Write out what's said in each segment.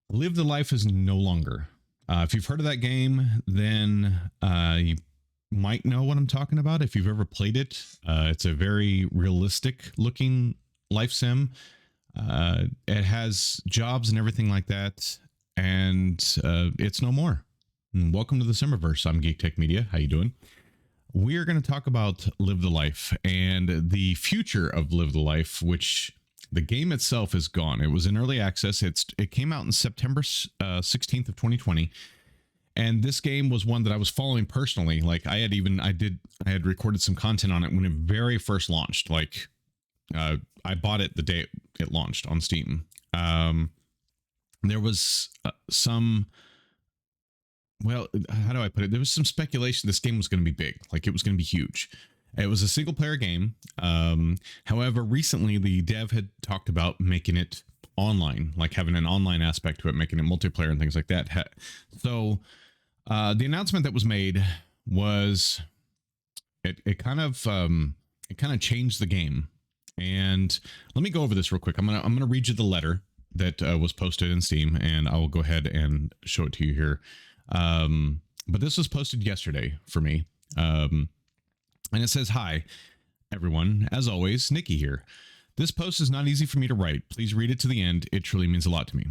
Live the Life is no longer. If you've heard of that game, then you might know what I'm talking about. If you've ever played it, it's a very realistic looking life sim. It has jobs and everything like that, and it's no more. And welcome to the Simmerverse. I'm GeekTechMedia. How you doing? We are going to talk about Live the Life and the future of Live the Life, which the game itself is gone. It was in early access. It came out in September 16th of 2020. And this game was one that I was following personally. Like I had recorded some content on it when it very first launched. Like I bought it the day it launched on Steam. There was well, how do I put it? There was some speculation this game was going to be big, like it was going to be huge. It was a single player game. However, recently the dev had talked about making it online, like having an online aspect to it, making it multiplayer and things like that. So the announcement that was made was it kind of changed the game. And let me go over this real quick. I'm gonna read you the letter that was posted in Steam, and I will go ahead and show it to you here. But this was posted yesterday for me. And it says, "Hi, everyone. As always, Nikki here. This post is not easy for me to write. Please read it to the end. It truly means a lot to me.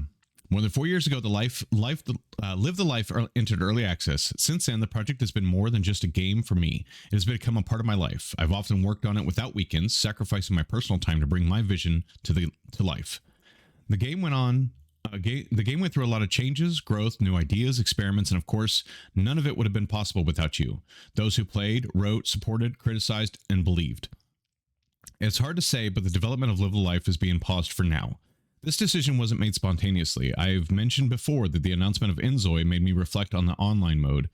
More than 4 years ago, Live the Life entered early access. Since then, the project has been more than just a game for me. It has become a part of my life. I've often worked on it without weekends, sacrificing my personal time to bring my vision to life. The game went on. The game went through a lot of changes, growth, new ideas, experiments, and of course, none of it would have been possible without you. Those who played, wrote, supported, criticized, and believed. It's hard to say, but the development of Live the Life is being paused for now. This decision wasn't made spontaneously. I've mentioned before that the announcement of Enzoy made me reflect on the online mode.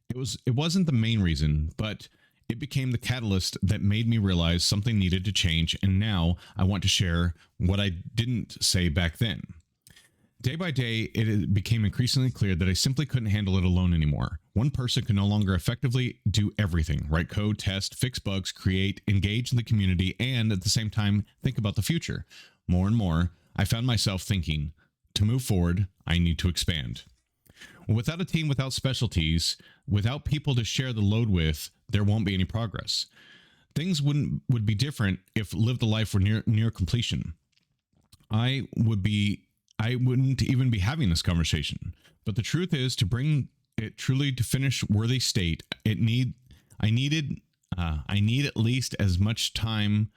It wasn't the main reason, but it became the catalyst that made me realize something needed to change, and now I want to share what I didn't say back then. Day by day, it became increasingly clear that I simply couldn't handle it alone anymore. One person could no longer effectively do everything: write code, test, fix bugs, create, engage in the community, and at the same time, think about the future. More and more, I found myself thinking, to move forward, I need to expand. Without a team, without specialties, without people to share the load with, there won't be any progress. Things would be different if Live the Life were near completion. I wouldn't even be having this conversation. But the truth is, to bring it truly to finish worthy state, I need at least as much time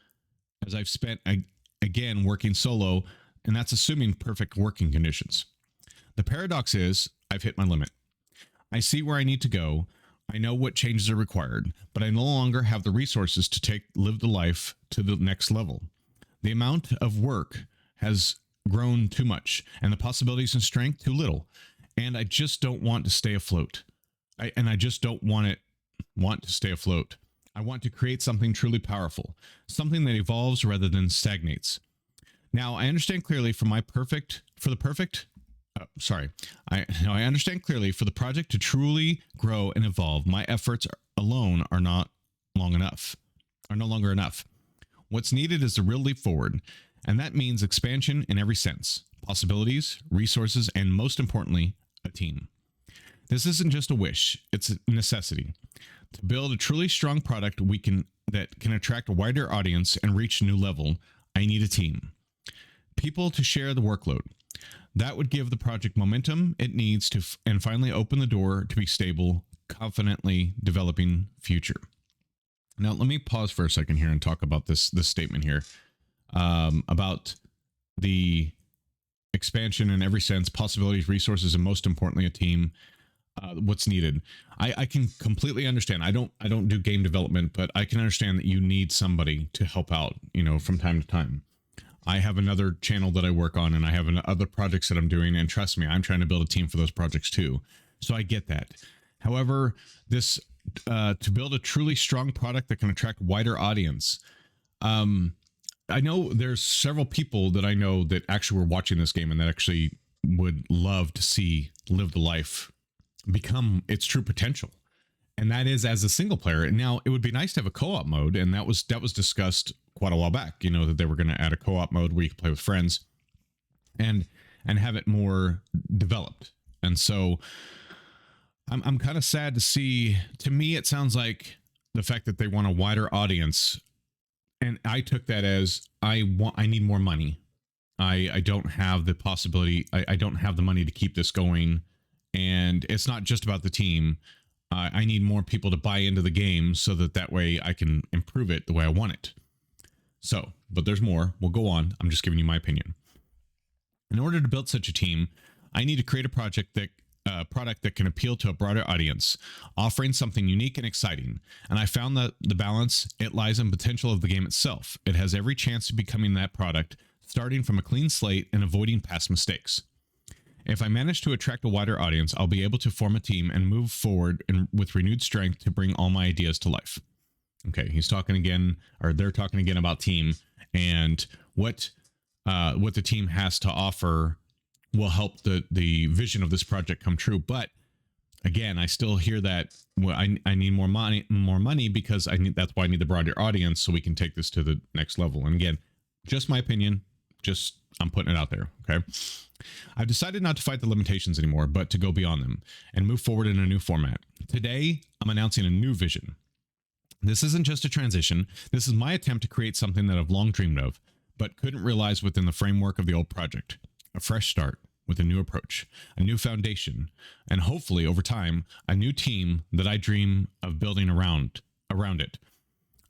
as I've spent again working solo, and that's assuming perfect working conditions. The paradox is, I've hit my limit. I see where I need to go. I know what changes are required, but I no longer have the resources to take Live the Life to the next level. The amount of work has grown too much, and the possibilities and strength too little, and I just don't want to stay afloat. I just don't want to stay afloat. I want to create something truly powerful, something that evolves rather than stagnates. Now, I understand clearly I understand clearly for the project to truly grow and evolve, my efforts alone are no longer enough. What's needed is the real leap forward. And that means expansion in every sense, possibilities, resources, and most importantly, a team. This isn't just a wish, it's a necessity. To build a truly strong product that can attract a wider audience and reach a new level, I need a team. People to share the workload. That would give the project momentum it needs to and finally open the door to be stable, confidently developing future. Now, let me pause for a second here and talk about this statement here. About the expansion in every sense, possibilities, resources, and most importantly, a team. What's needed. I can completely understand. I don't do game development, but I can understand that you need somebody to help out, from time to time. I have another channel that I work on, and I have other projects that I'm doing, and trust me, I'm trying to build a team for those projects too. So I get that. However, this to build a truly strong product that can attract wider audience. I know there's several people that I know that actually were watching this game and that actually would love to see Live the Life become its true potential. And that is as a single player. And now it would be nice to have a co-op mode. And that was discussed quite a while back, that they were going to add a co-op mode where you could play with friends. And and have it more developed. And so I'm kind of sad to see. To me, it sounds like the fact that they want a wider audience, and I took that as I need more money. I don't have the possibility. I don't have the money to keep this going, and it's not just about the team. I need more people to buy into the game so that way I can improve it the way I want it. So, but there's more. We'll go on. I'm just giving you my opinion. In order to build such a team, I need to create a product that can appeal to a broader audience, offering something unique and exciting. And I found that the balance, it lies in potential of the game itself. It has every chance to becoming that product, starting from a clean slate and avoiding past mistakes. If I manage to attract a wider audience, I'll be able to form a team and move forward with renewed strength to bring all my ideas to life. Okay, he's talking again, or they're talking again about team, and what the team has to offer will help the vision of this project come true. But again, I still hear that I need more money because that's why I need the broader audience so we can take this to the next level. And again, just my opinion, I'm putting it out there. Okay. I've decided not to fight the limitations anymore, but to go beyond them and move forward in a new format. Today, I'm announcing a new vision. This isn't just a transition. This is my attempt to create something that I've long dreamed of, but couldn't realize within the framework of the old project. A fresh start with a new approach, a new foundation, and hopefully over time, a new team that I dream of building around it.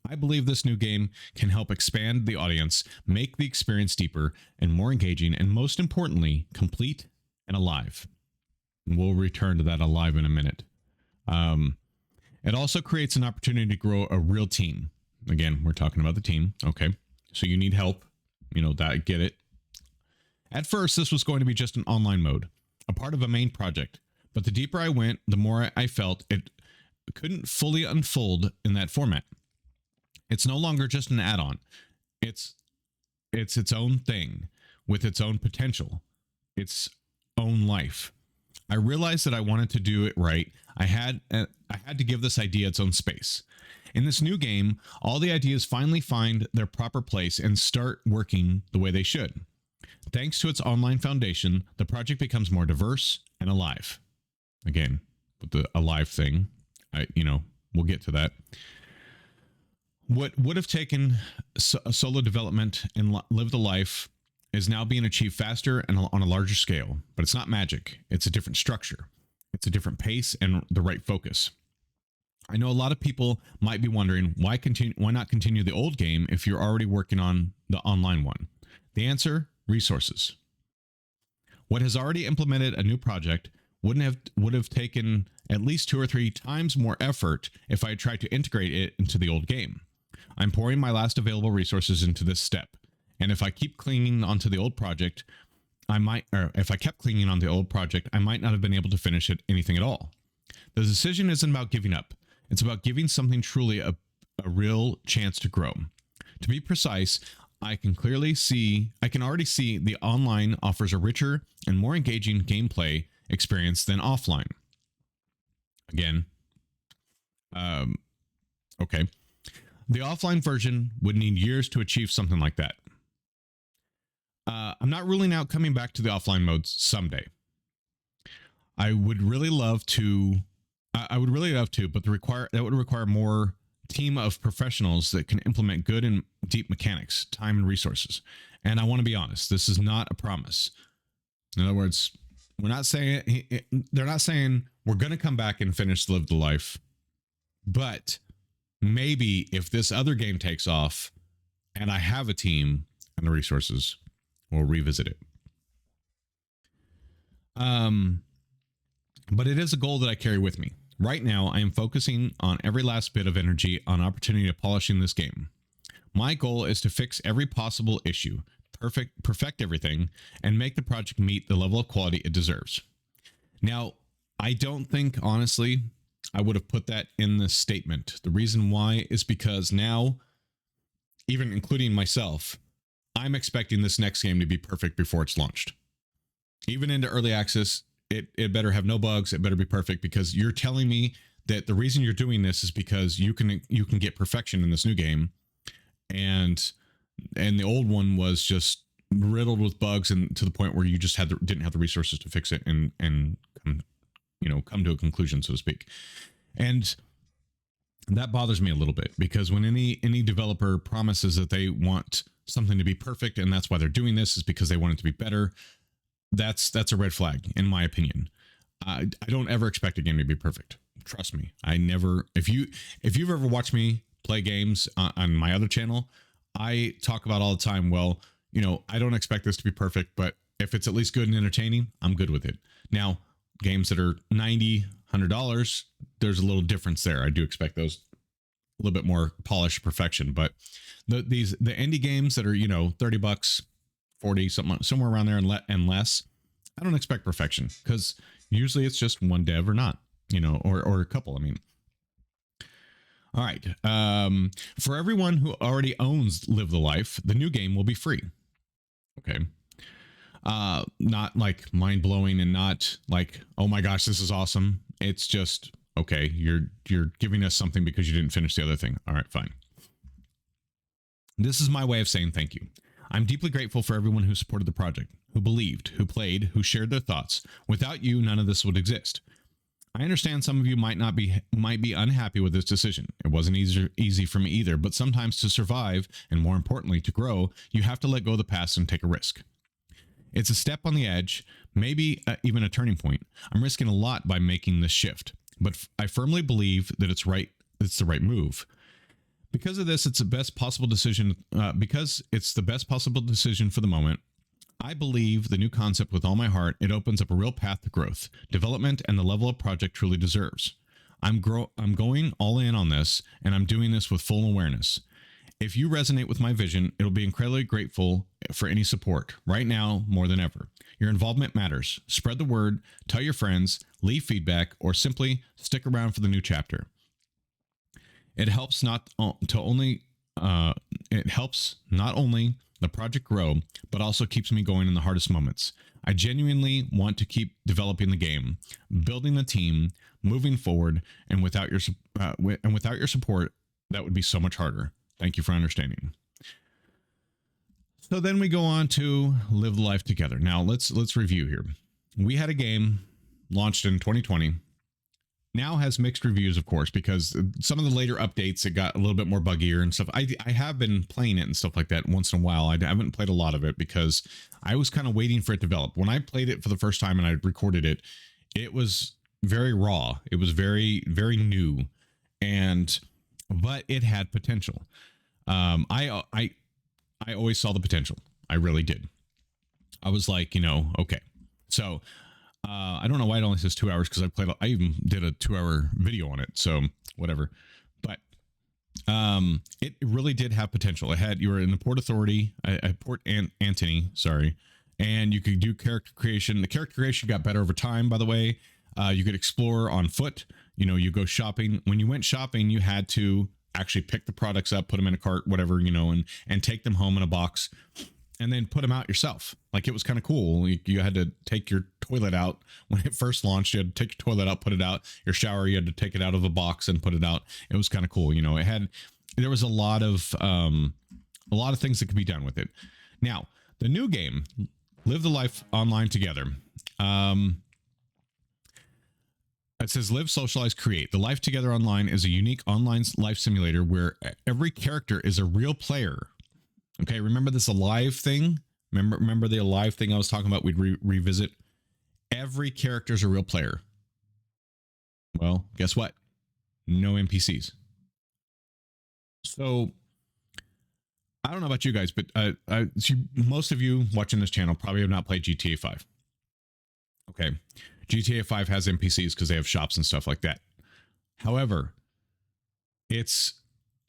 I believe this new game can help expand the audience, make the experience deeper and more engaging, and most importantly, complete and alive. We'll return to that alive in a minute. It also creates an opportunity to grow a real team. Again, we're talking about the team. Okay. So you need help. That, get it. At first, this was going to be just an online mode, a part of a main project. But the deeper I went, the more I felt it couldn't fully unfold in that format. It's no longer just an add-on. It's its own thing with its own potential, its own life. I realized that I wanted to do it right. I had to give this idea its own space. In this new game, all the ideas finally find their proper place and start working the way they should. Thanks to its online foundation, the project becomes more diverse and alive. Again, with the alive thing, we'll get to that. What would have taken solo development and lived a life is now being achieved faster and on a larger scale. But it's not magic. It's a different structure. It's a different pace and the right focus. I know a lot of people might be wondering why not continue the old game if you're already working on the online one. The answer: resources. What has already implemented a new project would have taken at least 2 or 3 times more effort if I had tried to integrate it into the old game. I'm pouring my last available resources into this step, and if I keep clinging onto the old project, I might not have been able to finish anything at all. The decision isn't about giving up. It's about giving something truly a real chance to grow. To be precise, I can already see the online offers a richer and more engaging gameplay experience than offline. Again, okay. The offline version would need years to achieve something like that. I'm not ruling out coming back to the offline modes someday. I would really love to, but that would require more team of professionals that can implement good and deep mechanics, time and resources. And I want to be honest, this is not a promise. In other words, they're not saying we're going to come back and finish Live the Life, but maybe if this other game takes off and I have a team and the resources, we'll revisit it. But it is a goal that I carry with me. Right now, I am focusing on every last bit of energy on opportunity of polishing this game. My goal is to fix every possible issue, perfect everything, and make the project meet the level of quality it deserves. Now, I don't think, honestly, I would have put that in the statement. The reason why is because now, even including myself, I'm expecting this next game to be perfect before it's launched. Even into early access, it better have no bugs. It better be perfect, because you're telling me that the reason you're doing this is because you can get perfection in this new game, and the old one was just riddled with bugs, and to the point where you just didn't have the resources to fix it and come to a conclusion, so to speak. And that bothers me a little bit, because when any developer promises that they want something to be perfect and that's why they're doing this, is because they want it to be better, that's a red flag in my opinion. I don't ever expect a game to be perfect. Trust me. I never. If you've ever watched me play games on my other channel, I talk about all the time, well, I don't expect this to be perfect, but if it's at least good and entertaining, I'm good with it. Now, games that are $90, $100, there's a little difference there. I do expect those a little bit more polished perfection, but the indie games that are, $30, 40, somewhere around there and less, I don't expect perfection, because usually it's just one dev or not, or a couple. I mean, all right. For everyone who already owns Live the Life, the new game will be free. Okay. Not like mind blowing, and not like, oh my gosh, this is awesome. It's just, okay, you're giving us something because you didn't finish the other thing. All right, fine. This is my way of saying thank you. I'm deeply grateful for everyone who supported the project, who believed, who played, who shared their thoughts. Without you, none of this would exist. I understand some of you might be unhappy with this decision. It wasn't easy for me either, but sometimes to survive, and more importantly, to grow, you have to let go of the past and take a risk. It's a step on the edge, maybe even a turning point. I'm risking a lot by making this shift, but I firmly believe that it's the right move. Because of this, it's the best possible decision. Because it's the best possible decision for the moment, I believe the new concept with all my heart. It opens up a real path to growth, development, and the level of project truly deserves. I'm going all in on this, and I'm doing this with full awareness. If you resonate with my vision, it'll be incredibly grateful for any support, right now more than ever. Your involvement matters. Spread the word, tell your friends, leave feedback, or simply stick around for the new chapter. It helps not only the project grow, but also keeps me going in the hardest moments. I genuinely want to keep developing the game, building the team, moving forward, and without your support, that would be so much harder. Thank you for understanding. So then we go on to Live the Life Together. Now let's review here. We had a game launched in 2020. Now has mixed reviews, of course, because some of the later updates, it got a little bit more buggier and stuff. I have been playing it and stuff like that once in a while. I haven't played a lot of it because I was kind of waiting for it to develop. When I played it for the first time and I recorded it, it was very raw. It was very, very new, but it had potential. I always saw the potential. I really did. I was like, okay. So I don't know why it only says 2 hours, because I even did a 2-hour video on it. So whatever. But it really did have potential. You were in the Port Authority, Port Antony, sorry. And you could do character creation. The character creation got better over time, by the way. You could explore on foot. You go shopping. When you went shopping, you had to actually pick the products up, put them in a cart, whatever, and take them home in a box, and then put them out yourself. Like, it was kind of cool. You had to take your toilet out when it first launched. You had to take your toilet out, put it out. Your shower, you had to take it out of a box and put it out. It was kind of cool. There was a lot of things that could be done with it. Now, the new game, Live the Life Online Together. It says live, socialize, create. The Life Together Online is a unique online life simulator where every character is a real player. Okay, remember this alive thing? Remember the alive thing I was talking about? We'd revisit. Every character is a real player. Well, guess what? No NPCs. So I don't know about you guys, but most of you watching this channel probably have not played GTA 5. Okay, GTA 5 has NPCs because they have shops and stuff like that. However, it's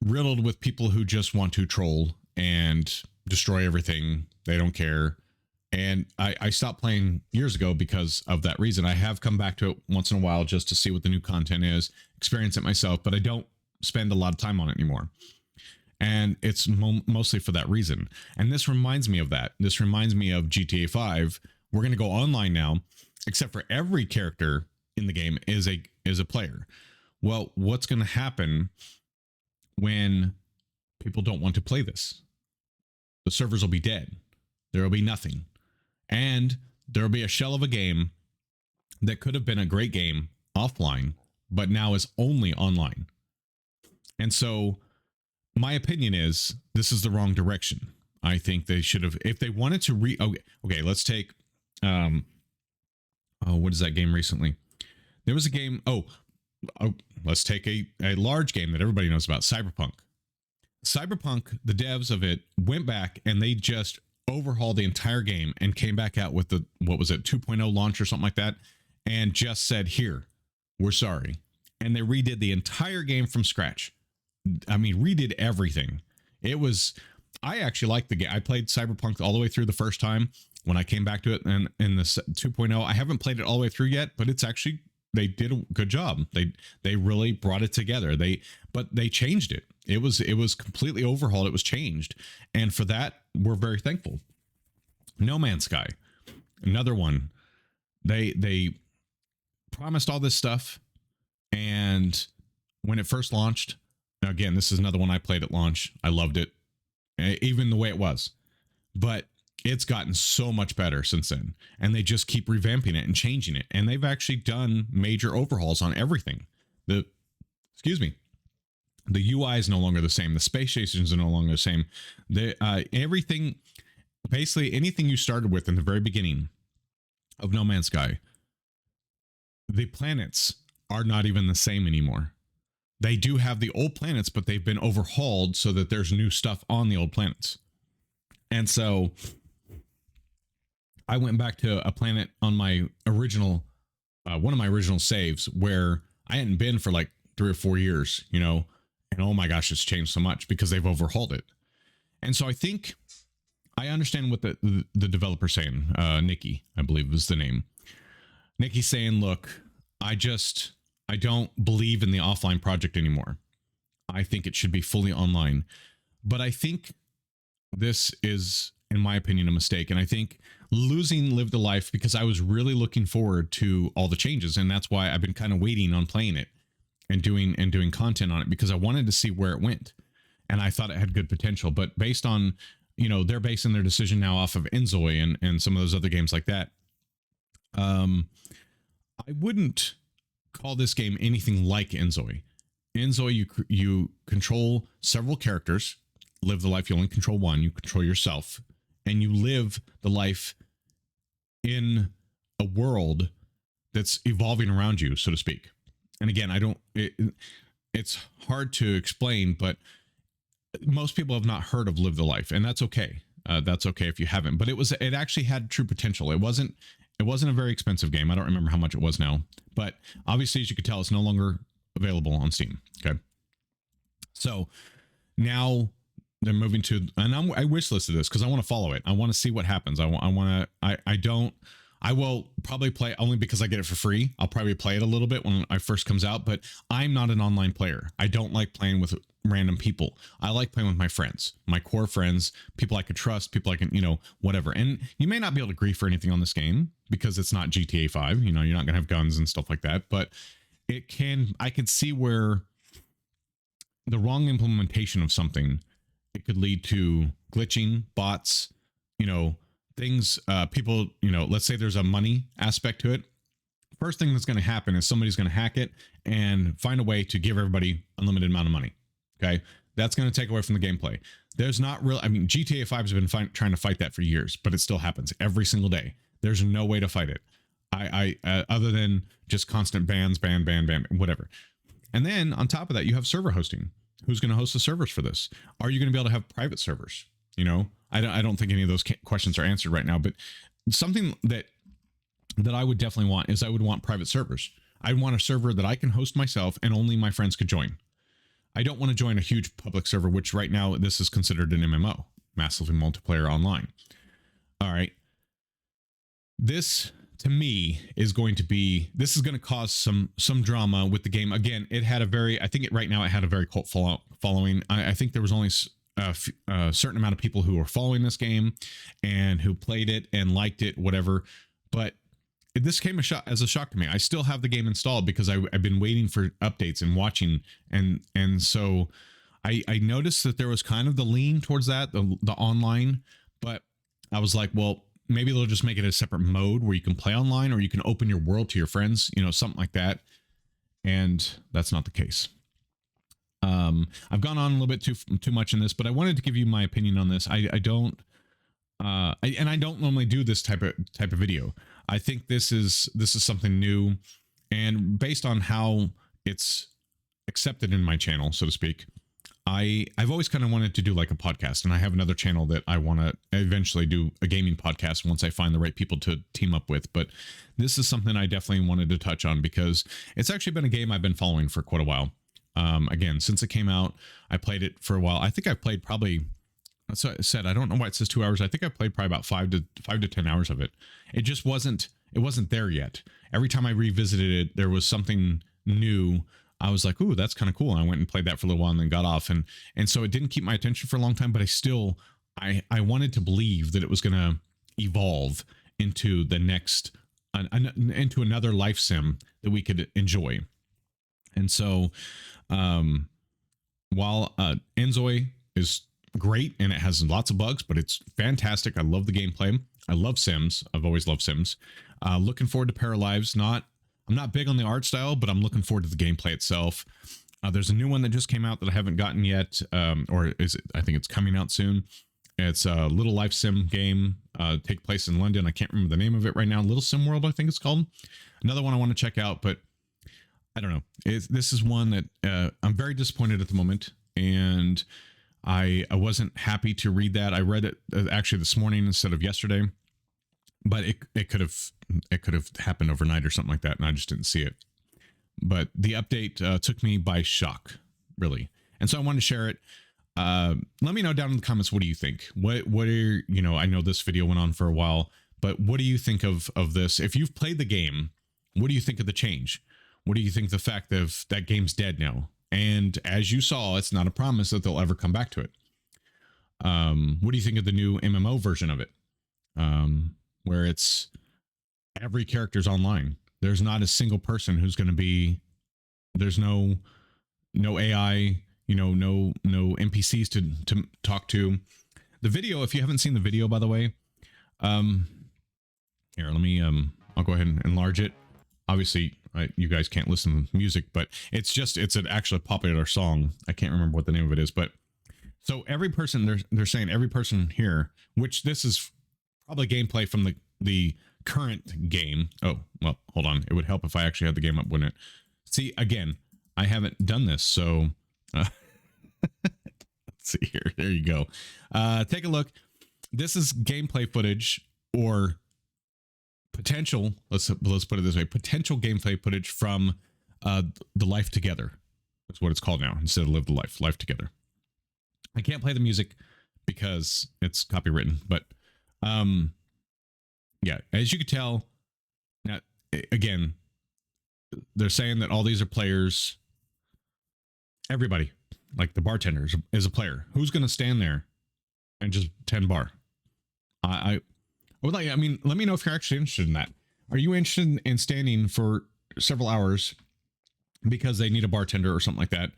riddled with people who just want to troll and destroy everything. They don't care. And I stopped playing years ago because of that reason. I have come back to it once in a while just to see what the new content is, experience it myself, but I don't spend a lot of time on it anymore. And it's mostly for that reason. And this reminds me of that. This reminds me of GTA 5. We're going to go online now, except for every character in the game is a player. Well, what's going to happen when people don't want to play this? The servers will be dead. There will be nothing. And there will be a shell of a game that could have been a great game offline, but now is only online. And so my opinion is this is the wrong direction. I think they should have, if they wanted to okay, let's take, what is that game recently? There was a game, let's take a large game that everybody knows about, Cyberpunk. The devs of it went back and they just overhauled the entire game and came back out with the, what was it, 2.0 launch or something like that, and just said, here, we're sorry. And they redid the entire game from scratch. I mean, redid everything. It was, I actually liked the game. I played Cyberpunk all the way through the first time when I came back to it, and in the 2.0, I haven't played it all the way through yet, but it's actually, they did a good job. They really brought it together. But they changed it. It was completely overhauled. It was changed. And for that, we're very thankful. No Man's Sky, another one. They promised all this stuff, and when it first launched, now again, this is another one I played at launch. I loved it, even the way it was. But it's gotten so much better since then, and they just keep revamping it and changing it. And they've actually done major overhauls on everything. The UI is no longer the same. The space stations are no longer the same. Everything, basically anything you started with in the very beginning of No Man's Sky, the planets are not even the same anymore. They do have the old planets, but they've been overhauled so that there's new stuff on the old planets. And so I went back to a planet on my original, one of my original saves, where I hadn't been for like 3 or 4 years, you know, and oh my gosh, it's changed so much because they've overhauled it. And so I think I understand what the developer's saying. Nikki, I believe is the name. Nikki's saying, look, I don't believe in the offline project anymore. I think it should be fully online. But I think this is, in my opinion, a mistake. And I think losing Live the Life, because I was really looking forward to all the changes, and that's why I've been kind of waiting on playing it and doing content on it, because I wanted to see where it went. And I thought it had good potential. But based on, you know, they're basing their decision now off of Enzoy and some of those other games like that. I wouldn't call this game anything like Enzoy. Enzoy, you control several characters. Live the Life, you only control one. You control yourself, and you live the life in a world that's evolving around you, so to speak. And again, it's hard to explain, but most people have not heard of Live the Life, and that's okay. That's okay if you haven't. But it actually had true potential. It wasn't a very expensive game. I don't remember how much it was now, but obviously, as you could tell, it's no longer available on Steam. Okay, so now they're moving to, and I wishlisted this because I want to follow it. I want to see what happens. I will probably play only because I get it for free. I'll probably play it a little bit when it first comes out, but I'm not an online player. I don't like playing with random people. I like playing with my friends, my core friends, people I could trust, people I can, you know, whatever. And you may not be able to agree for anything on this game because it's not GTA 5. You know, you're not going to have guns and stuff like that, but I could see where the wrong implementation of something, it could lead to glitching, bots, you know, things, people, you know, let's say there's a money aspect to it. First thing that's going to happen is somebody's going to hack it and find a way to give everybody unlimited amount of money. Okay. That's going to take away from the gameplay. There's not real, I mean, GTA 5 has been trying to fight that for years, but it still happens every single day. There's no way to fight it. Other than just constant ban, whatever. And then on top of that, you have server hosting. Who's going to host the servers for this? Are you going to be able to have private servers? You know, I don't think any of those questions are answered right now, but something that I would definitely want is I would want private servers. I want a server that I can host myself and only my friends could join. I don't want to join a huge public server, which right now this is considered an MMO, massively multiplayer online. All right. This to me is going to cause some drama with the game. Again, I think right now it had a very cult following. I think there was only a certain amount of people who were following this game and who played it and liked it, whatever. But this came as a shock to me. I still have the game installed because I've been waiting for updates and watching. And so I noticed that there was kind of the lean towards that, the online, but I was like, well, maybe they'll just make it a separate mode where you can play online, or you can open your world to your friends, you know, something like that. And that's not the case. I've gone on a little bit too much in this, but I wanted to give you my opinion on this. I don't normally do this type of video. I think this is something new, and based on how it's accepted in my channel, so to speak, I've always kind of wanted to do like a podcast, and I have another channel that I want to eventually do a gaming podcast once I find the right people to team up with. But this is something I definitely wanted to touch on because it's actually been a game I've been following for quite a while. Again, since it came out, I played it for a while. I think I've played probably, so I said, I don't know why it says 2 hours. I think I played probably about 5 to 10 hours of it. It just wasn't there yet. Every time I revisited it, there was something new. I was like, ooh, that's kind of cool. And I went and played that for a little while and then got off. And so it didn't keep my attention for a long time, but I wanted to believe that it was going to evolve into the next, into another life sim that we could enjoy. And so, while Enzoi is great and it has lots of bugs, but it's fantastic. I love the gameplay. I love Sims. I've always loved Sims. Looking forward to Paralives. I'm not big on the art style, but I'm looking forward to the gameplay itself. There's a new one that just came out that I haven't gotten yet, or is it? I think it's coming out soon. It's a little life sim game, take place in London. I can't remember the name of it right now. Little Sim World, I think it's called. Another one I want to check out, but I don't know. This is one that I'm very disappointed at the moment, and I wasn't happy to read that. I read it actually this morning instead of yesterday, but it could have happened overnight or something like that, and I just didn't see it. But the update took me by shock, really, and so I wanted to share it. Let me know down in the comments, what do you think? What are, you know, I know this video went on for a while, but what do you think of this? If you've played the game, what do you think of the change? What do you think the fact that that game's dead now? And as you saw, it's not a promise that they'll ever come back to it. What do you think of the new MMO version of it? Where it's every character's online. There's not a single person who's going to be, there's no AI, you know, no NPCs to talk to. The video, if you haven't seen the video, by the way, here, let me, I'll go ahead and enlarge it. Obviously, you guys can't listen to music, but it's an actually popular song. I can't remember what the name of it is, but so every person, they're saying every person here, which this is probably gameplay from the current game. Oh, well, hold on. It would help if I actually had the game up, wouldn't it? See, again, I haven't done this, so let's see here. There you go. Take a look. This is gameplay footage, or potential, let's put it this way, potential gameplay footage from the Life Together. That's what it's called now, instead of Live the Life Together. I can't play the music because it's copywritten, but yeah, as you can tell, now again, they're saying that all these are players. Everybody, like the bartender is a player. Who's going to stand there and just 10 bar? I would like, I mean, let me know if you're actually interested in that. Are you interested in standing for several hours because they need a bartender or something like that?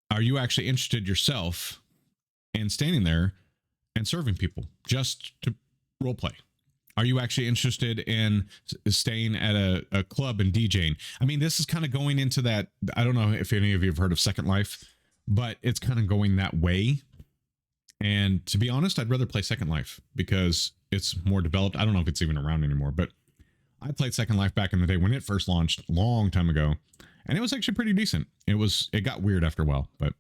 Are you actually interested yourself in standing there and serving people just to role play? Are you actually interested in staying at a club and DJing? I mean, this is kind of going into that. I don't know if any of you have heard of Second Life, but it's kind of going that way. And to be honest, I'd rather play Second Life because it's more developed. I don't know if it's even around anymore, but I played Second Life back in the day when it first launched a long time ago, and it was actually pretty decent. It got weird after a while, but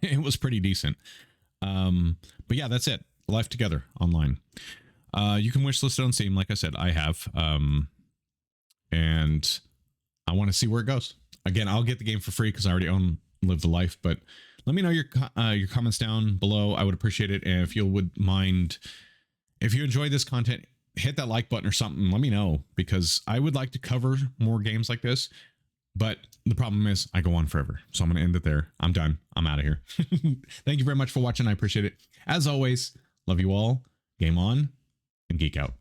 it was pretty decent. But yeah, that's it. Life Together online. You can wishlist it on Steam, like I said, I have, and I want to see where it goes. Again, I'll get the game for free because I already own Live the Life, but let me know your comments down below. I would appreciate it. And if you would mind, if you enjoy this content, hit that like button or something. Let me know, because I would like to cover more games like this. But the problem is I go on forever. So I'm going to end it there. I'm done. I'm out of here. Thank you very much for watching. I appreciate it. As always, love you all. Game on and geek out.